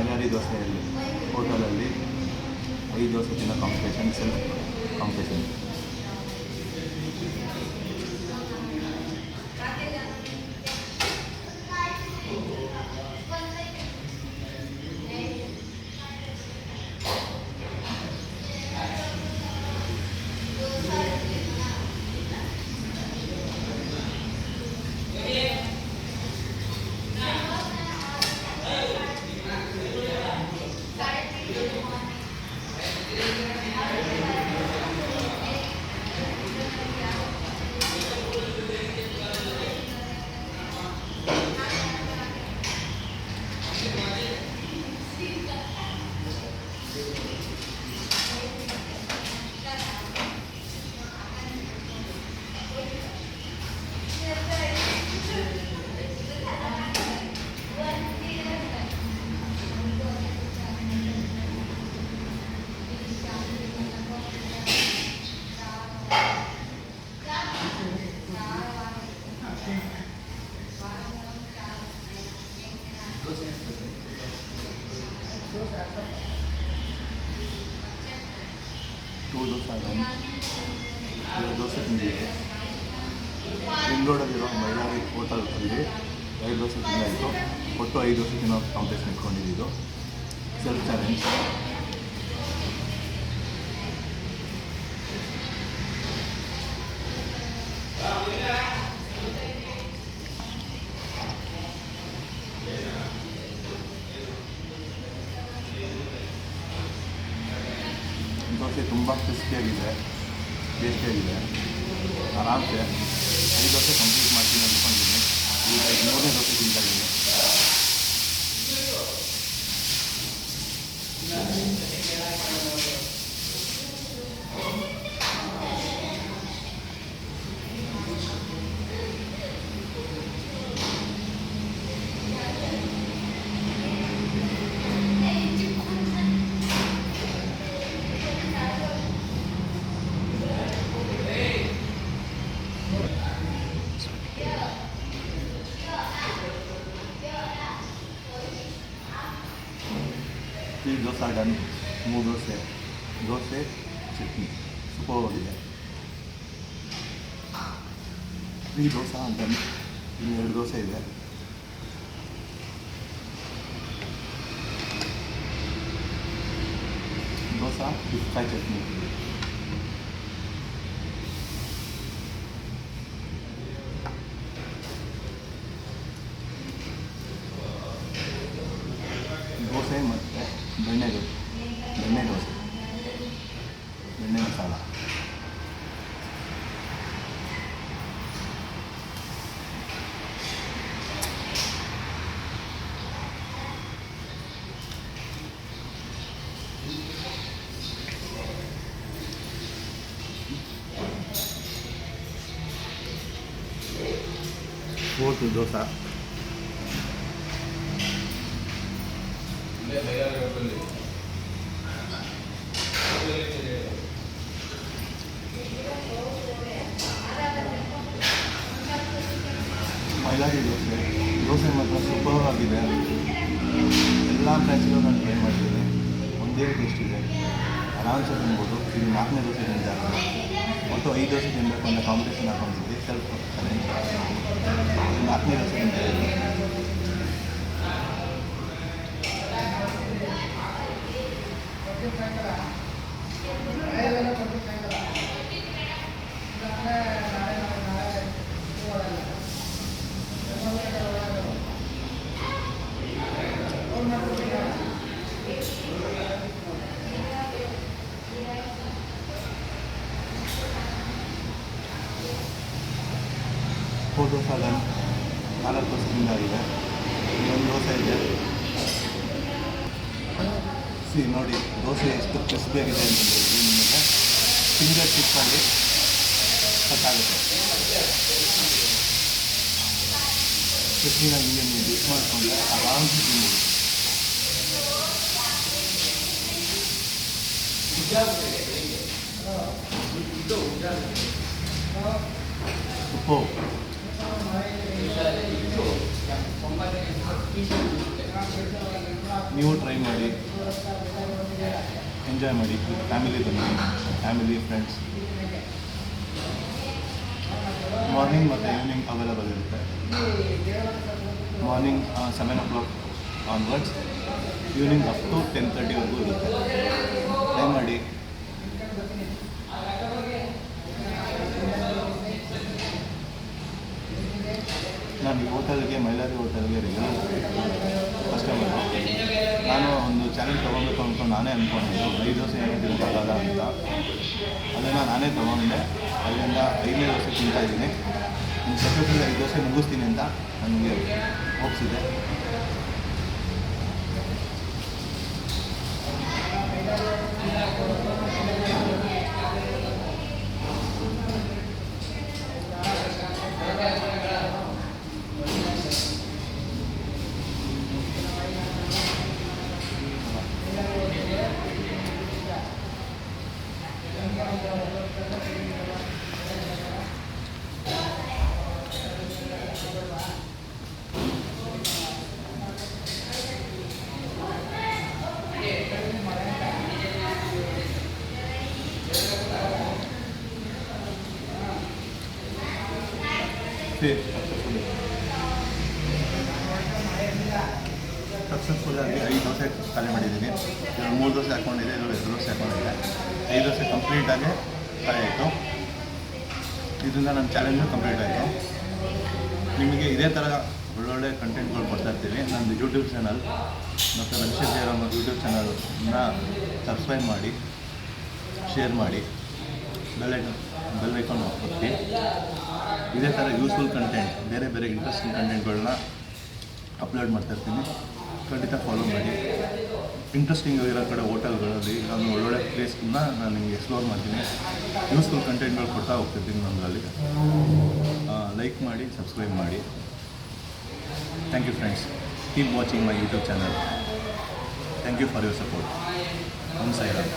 ಬಳ್ಳಾರಿ ದೋಸೆಯಲ್ಲಿ ಹೋಟೆಲಲ್ಲಿ 5 ದೋಸೆ ತಿನ್ನೋ competition, self competition. Dosa ತಿಂದಿದೆ. ರಿಂಗ್ ರೋಡಲ್ಲಿರೋ ಬಳ್ಳಾರಿ ಹೋಟೆಲಲ್ಲಿ 5 ದೋಸೆ ತಿಂದಾಯಿತು. ಒಟ್ಟು 5 ದೋಸೆ ತಿನ್ನೋ ಕಾಂಪಿಟೇಷನ್ ಇಟ್ಕೊಂಡಿದ್ದು, ಸೆಲ್ಫ್ ಚಾಲೆಂಜ್. ದೋಸೆ ತುಂಬ ಕ್ರಿಸ್ಪಿಯಾಗಿದೆ, ಟೇಸ್ಟಿಯಾಗಿದೆ. ಆರಾಮ್ಸೆ 5 ದೋಸೆ ಕಂಪ್ಲೀಟ್ ಮಾಡ್ತೀನಿ ಅಂದ್ಕೊಂಡಿದ್ದೀನಿ. ಈಗ 3ನೇ ದೋಸೆ ತಿಂತಾಯಿದ್ದೀನಿ. ಈ ದೋಸೆ ಡನ್. 3 ದೋಸೆ ಚಟ್ನಿ ಸೂಪರಾಗಿದೆ. ಈ ದೋಸೆ ಡನ್. ಇನ್ನು 2 ದೋಸೆ ಇದೆ. Dosa fish fry chutney. ದೋಸೆ ಮತ್ತು ಬೆಣ್ಣೆ ದೋಸೆ, ಬೆಣ್ಣೆ ಮಸಾಲ. ಫೋರ್ತ್ ದೋಸೆ. ಬಳ್ಳಾರಿ ದೋಸೆ ಮಾತ್ರ ಸೂಪರ್ ಆಗಿದೆ. ಎಲ್ಲ ಬ್ರಾಂಚ್ಗಳು ನಾನು ಟ್ರೈ ಮಾಡ್ತೀನಿ. ಒಂದೇ ಟೇಸ್ಟ್ ಇದೆ, ಆರಾಮ್ಸೆ ತಿನ್ಬೋದು. ಇದು 4ನೇ ದೋಸೆ ತಿಂತಾಯಿದೆ. ಒಟ್ಟು 5 ದೋಸೆ ತಿನ್ನಬೇಕು ಅನ್ನೋ ಕಾಂಪಿಟೇಷನ್ ಹಾಕೊಂಡಿದ್ವಿ, ಸೆಲ್ಫ್ ಚಾಲೆಂಜ್. 4ನೇ ದೋಸೆ ತಿಂತಾಯಿದ್ದೀನಿ. ದೋಸೆ ಡನ್. 4 ದೋಸೆ ತಿಂದಾಗಿದೆ. ಇನ್ನೊಂದು ದೋಸೆ ಇದೆ. ನೋಡಿ ದೋಸೆ ಎಷ್ಟು ಕ್ರಿಸ್ಪಿಯಾಗಿದೆ ಅಂತಂದರೆ ನಿಮಗೆ ಫಿಂಗರ್ ಟಿಪ್ಪಲ್ಲಿ ಕಟ್ಟಾಗುತ್ತೆ. ಚಟ್ನಿನ ನೀವು ಡಿಪ್ ಮಾಡಿಕೊಂಡ್ರೆ ಆರಾಮ್ಸೆ ತಿನ್ಬೋದು. ಉಪ್ಪು ನೀವು ಟ್ರೈ ಮಾಡಿ, ಎಂಜಾಯ್ ಮಾಡಿ. ಫ್ಯಾಮಿಲಿ ಬನ್ನಿ, ಫ್ಯಾಮಿಲಿ ಫ್ರೆಂಡ್ಸ್. ಮಾರ್ನಿಂಗ್ ಮತ್ತು ಈವ್ನಿಂಗ್ ಅವೈಲೇಬಲ್ ಇರುತ್ತೆ. Morning 7 o'clock onwards, evening up to 10:30ವರೆಗೂ ಇರುತ್ತೆ. ಟ್ರೈ ಮಾಡಿ. ನಾನು ಈ ಹೋಟೆಲ್ಗೆ, ಮೈಲಾರಿ ಹೋಟೆಲ್ಗೆ ರೆಗ್ಯುಲರ್ ಕಸ್ಟಮರು. ನಾನು ಒಂದು ಚಾಲೆಂಜ್ ತೊಗೊಬೇಕು ಅಂದ್ಕೊಂಡು ನಾನೇ ಅಂದ್ಕೊಂಡಿದ್ದು 5 ದೋಸೆ ಏನೋ ತಿನ್ನೋಕ್ಕಾಗಲ್ಲ ಅಂತ. ಅದನ್ನು ನಾನೇ ತೊಗೊಂಡೆ. ಅಲ್ಲಿಂದ 5ನೇ ದೋಸೆ ತಿಂತಾಯಿದ್ದೀನಿ. ಇನ್ನು ಸೆಕೆಂಡ್ 5 ದೋಸೆ ಮುಗಿಸ್ತೀನಿ ಅಂತ ನನಗೆ ಹೋಪ್ಸಿದೆ. ಸಕ್ಸಸ್ಫುಲ್ ಆಗಿ 5 ದೋಸೆ ಖಾಲಿ ಮಾಡಿದ್ದೀನಿ. ಇವಾಗ 3 ದೋಸೆ ಹಾಕ್ಕೊಂಡಿದ್ದೆ, ಇವಾಗ 2 ದೋಸೆ ಹಾಕ್ಕೊಂಡಿದ್ದೆ. 5 ದೋಸೆ ಕಂಪ್ಲೀಟಾಗಿ ಖಾಲಿ ಆಯಿತು. ಇದರಿಂದ ನನ್ನ ಚಾಲೆಂಜು ಕಂಪ್ಲೀಟ್ ಆಯಿತು. ನಿಮಗೆ ಇದೇ ಥರ ಒಳ್ಳೊಳ್ಳೆ ಕಂಟೆಂಟ್ಗಳು ಕೊಡ್ತಾ ಇರ್ತೀವಿ. ನಮ್ಮದು ಯೂಟ್ಯೂಬ್ ಚಾನಲ್ ಮತ್ತು ರಕ್ಷಿತ್ ಜಯರಾಮ್ ಯೂಟ್ಯೂಬ್ ಚಾನಲ್ನ ಸಬ್ಸ್ಕ್ರೈಬ್ ಮಾಡಿ, ಶೇರ್ ಮಾಡಿ, ಬೆಲ್ ಐಕಾನ್ ಒತ್ತಿ. ಇದೇ ಥರ ಯೂಸ್ಫುಲ್ ಕಂಟೆಂಟ್, ಬೇರೆ ಬೇರೆ ಇಂಟ್ರೆಸ್ಟಿಂಗ್ ಕಂಟೆಂಟ್ಗಳನ್ನ ಅಪ್ಲೋಡ್ ಮಾಡ್ತಾಯಿರ್ತೀನಿ. ಖಂಡಿತ ಫಾಲೋ ಮಾಡಿ. ಇಂಟ್ರೆಸ್ಟಿಂಗ್ ಇರೋ ಕಡೆ ಹೋಟೆಲ್ಗಳಲ್ಲಿ ನಾನು ಒಳ್ಳೊಳ್ಳೆ ಪ್ಲೇಸ್ಗಳನ್ನ ನಾನು ನಿಮಗೆ ಎಕ್ಸ್ಪ್ಲೋರ್ ಮಾಡ್ತೀನಿ. ಯೂಸ್ಫುಲ್ ಕಂಟೆಂಟ್ಗಳು ಕೊಡ್ತಾ ಹೋಗ್ತಿರ್ತೀನಿ ನಮ್ಮಲ್ಲಿ. ಲೈಕ್ ಮಾಡಿ, ಸಬ್ಸ್ಕ್ರೈಬ್ ಮಾಡಿ. Thank you friends. Keep watching my YouTube channel. Thank you for your support. Sairam.